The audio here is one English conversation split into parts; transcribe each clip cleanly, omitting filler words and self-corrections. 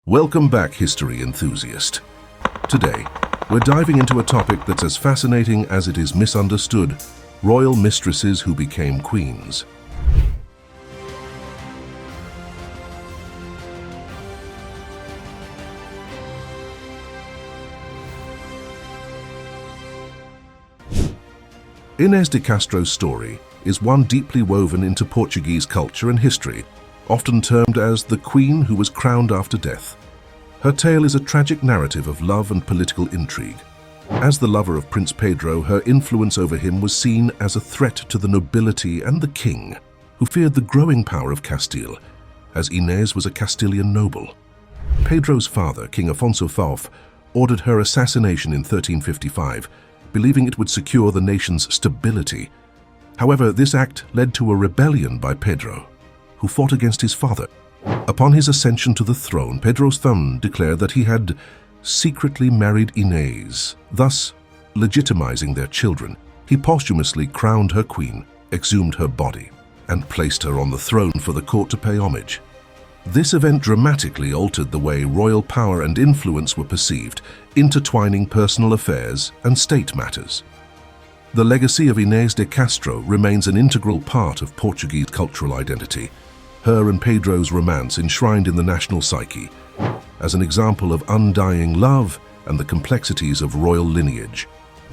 Welcome back, history enthusiast. Today, we're diving into a topic that's as fascinating as it is misunderstood: royal mistresses who became queens. Inês de Castro's story is one deeply woven into Portuguese culture and history, often termed as the queen who was crowned after death. Her tale is a tragic narrative of love and political intrigue. As the lover of Prince Pedro, her influence over him was seen as a threat to the nobility and the king, who feared the growing power of Castile, as Inês was a Castilian noble. Pedro's father, King Afonso IV, ordered her assassination in 1355, believing it would secure the nation's stability. However, this act led to a rebellion by Pedro, who fought against his father. Upon his ascension to the throne, Pedro's thumb declared that he had secretly married Inês, thus legitimizing their children. He posthumously crowned her queen, exhumed her body, and placed her on the throne for the court to pay homage. This event dramatically altered the way royal power and influence were perceived, intertwining personal affairs and state matters. The legacy of Inês de Castro remains an integral part of Portuguese cultural identity, her and Pedro's romance enshrined in the national psyche, as an example of undying love and the complexities of royal lineage.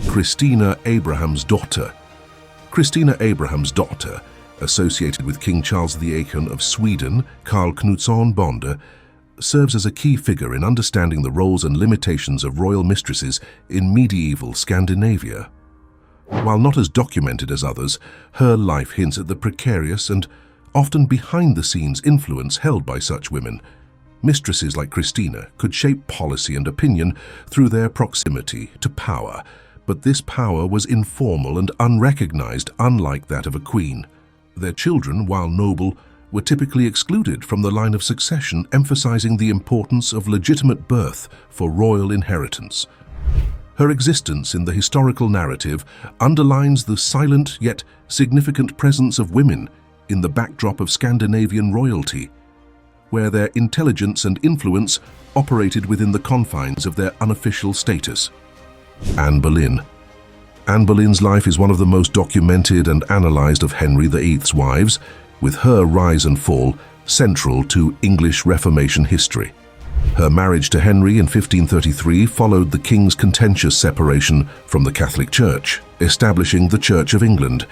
Christina Abraham's daughter. Christina Abraham's daughter, associated with King Charles VIII of Sweden, Carl Knutsson Bonde, serves as a key figure in understanding the roles and limitations of royal mistresses in medieval Scandinavia. While not as documented as others, her life hints at the precarious and often behind-the-scenes influence held by such women. Mistresses like Christina could shape policy and opinion through their proximity to power, but this power was informal and unrecognized, unlike that of a queen. Their children, while noble, were typically excluded from the line of succession, emphasizing the importance of legitimate birth for royal inheritance. Her existence in the historical narrative underlines the silent yet significant presence of women in the backdrop of Scandinavian royalty, where their intelligence and influence operated within the confines of their unofficial status. Anne Boleyn. Anne Boleyn's life is one of the most documented and analyzed of Henry VIII's wives, with her rise and fall central to English Reformation history. Her marriage to Henry in 1533 followed the king's contentious separation from the Catholic Church, establishing the Church of England.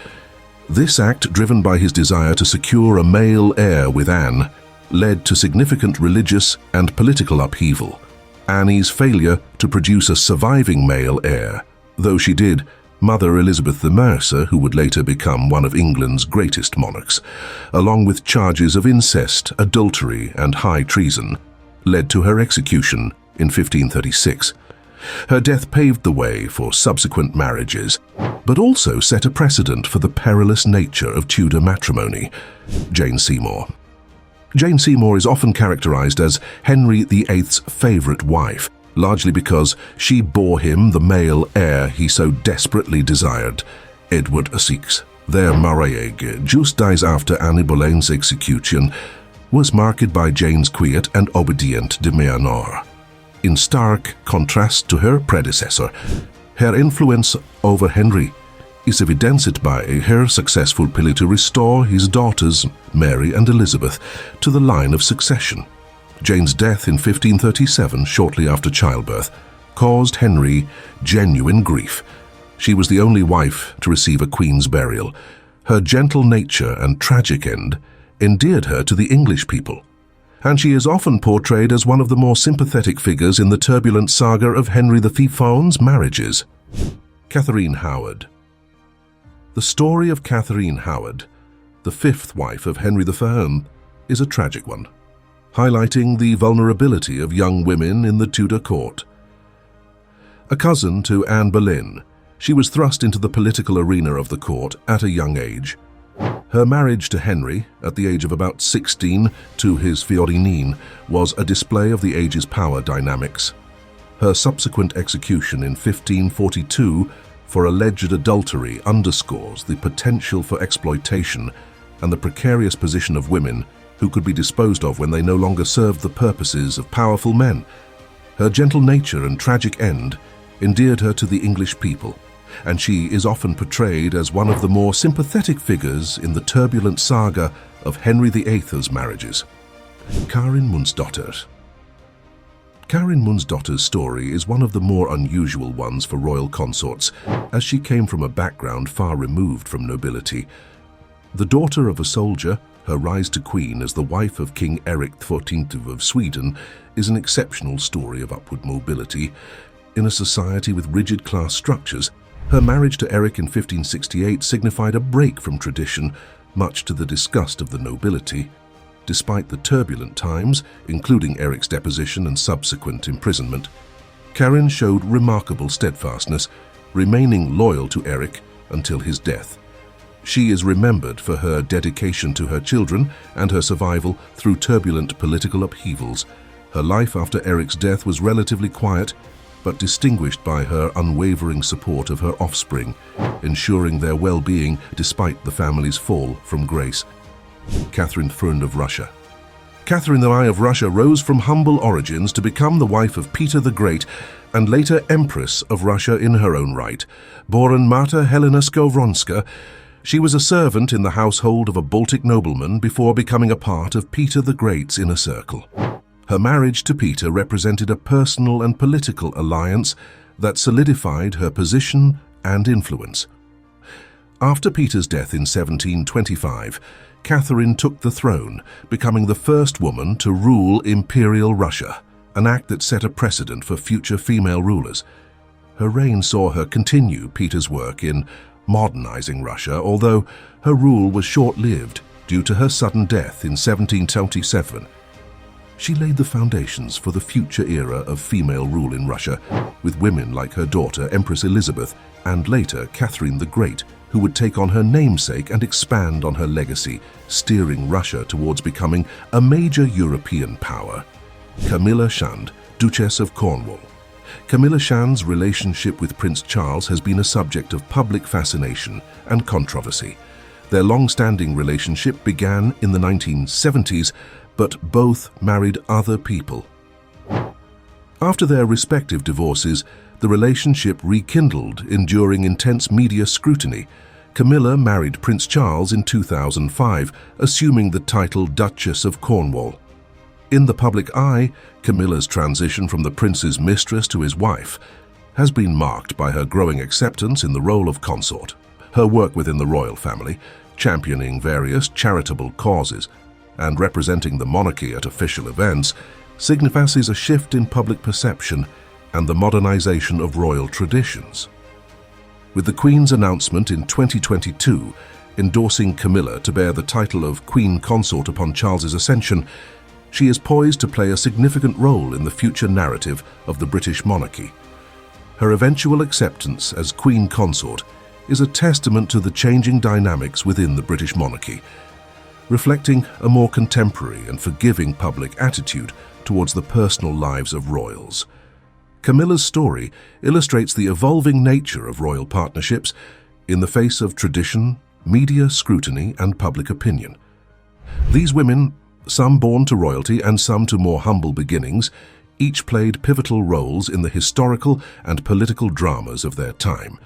This act, driven by his desire to secure a male heir with Anne, led to significant religious and political upheaval. Anne's failure to produce a surviving male heir, though she did, Mother Elizabeth the Mercer, who would later become one of England's greatest monarchs, along with charges of incest, adultery, and high treason, led to her execution in 1536. Her death paved the way for subsequent marriages, but also set a precedent for the perilous nature of Tudor matrimony. Jane Seymour. Jane Seymour is often characterized as Henry VIII's favorite wife, largely because she bore him the male heir he so desperately desired, Edward VI. Their marriage, just days after Anne Boleyn's execution, was marked by Jane's quiet and obedient demeanor. In stark contrast to her predecessor, her influence over Henry is evidenced by her successful ability to restore his daughters, Mary and Elizabeth, to the line of succession. Jane's death in 1537, shortly after childbirth, caused Henry genuine grief. She was the only wife to receive a queen's burial. Her gentle nature and tragic end endeared her to the English people, and she is often portrayed as one of the more sympathetic figures in the turbulent saga of Henry VI's marriages. Katherine Howard. The story of Katherine Howard, the fifth wife of Henry I, is a tragic one, highlighting the vulnerability of young women in the Tudor court. A cousin to Anne Boleyn, she was thrust into the political arena of the court at a young age. Her marriage to Henry, at the age of about 16, to his Fiorinine, was a display of the age's power dynamics. Her subsequent execution in 1542 for alleged adultery underscores the potential for exploitation and the precarious position of women who could be disposed of when they no longer served the purposes of powerful men. Her gentle nature and tragic end endeared her to the English people, and she is often portrayed as one of the more sympathetic figures in the turbulent saga of Henry VIII's marriages. Karin Mun Daughter. Karin Mun Daughter's story is one of the more unusual ones for royal consorts, as she came from a background far removed from nobility. The daughter of a soldier, her rise to queen as the wife of King Erik XIV of Sweden is an exceptional story of upward mobility. In a society with rigid class structures, her marriage to Erik in 1568 signified a break from tradition, much to the disgust of the nobility. Despite the turbulent times, including Erik's deposition and subsequent imprisonment, Karin showed remarkable steadfastness, remaining loyal to Erik until his death. She is remembered for her dedication to her children and her survival through turbulent political upheavals. Her life after Erik's death was relatively quiet, but distinguished by her unwavering support of her offspring, ensuring their well-being despite the family's fall from grace. Katherine Fern of Russia. Katherine I of Russia rose from humble origins to become the wife of Peter the Great and later Empress of Russia in her own right. Born Marta Helena Skowronska, she was a servant in the household of a Baltic nobleman before becoming a part of Peter the Great's inner circle. Her marriage to Peter represented a personal and political alliance that solidified her position and influence. After Peter's death in 1725, Katherine took the throne, becoming the first woman to rule Imperial Russia, an act that set a precedent for future female rulers. Her reign saw her continue Peter's work in modernizing Russia, although her rule was short-lived due to her sudden death in 1727. She laid the foundations for the future era of female rule in Russia, with women like her daughter, Empress Elizabeth, and later Catherine the Great, who would take on her namesake and expand on her legacy, steering Russia towards becoming a major European power. Camilla, Duchess of Cornwall. Camilla-Shand's relationship with Prince Charles has been a subject of public fascination and controversy. Their long-standing relationship began in the 1970s, but both married other people. After their respective divorces, the relationship rekindled, enduring intense media scrutiny. Camilla married Prince Charles in 2005, assuming the title Duchess of Cornwall. In the public eye, Camilla's transition from the prince's mistress to his wife has been marked by her growing acceptance in the role of consort. Her work within the royal family, championing various charitable causes, and representing the monarchy at official events, signifies a shift in public perception and the modernization of royal traditions. With the Queen's announcement in 2022 endorsing Camilla to bear the title of Queen Consort upon Charles's ascension, she is poised to play a significant role in the future narrative of the British monarchy. Her eventual acceptance as Queen Consort is a testament to the changing dynamics within the British monarchy, reflecting a more contemporary and forgiving public attitude towards the personal lives of royals. Camilla's story illustrates the evolving nature of royal partnerships in the face of tradition, media scrutiny, and public opinion. These women, some born to royalty and some to more humble beginnings, each played pivotal roles in the historical and political dramas of their time.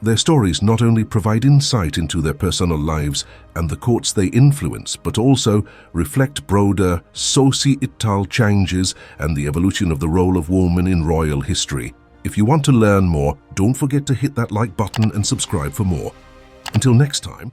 Their stories not only provide insight into their personal lives and the courts they influence, but also reflect broader societal changes and the evolution of the role of women in royal history. If you want to learn more, don't forget to hit that like button and subscribe for more. Until next time,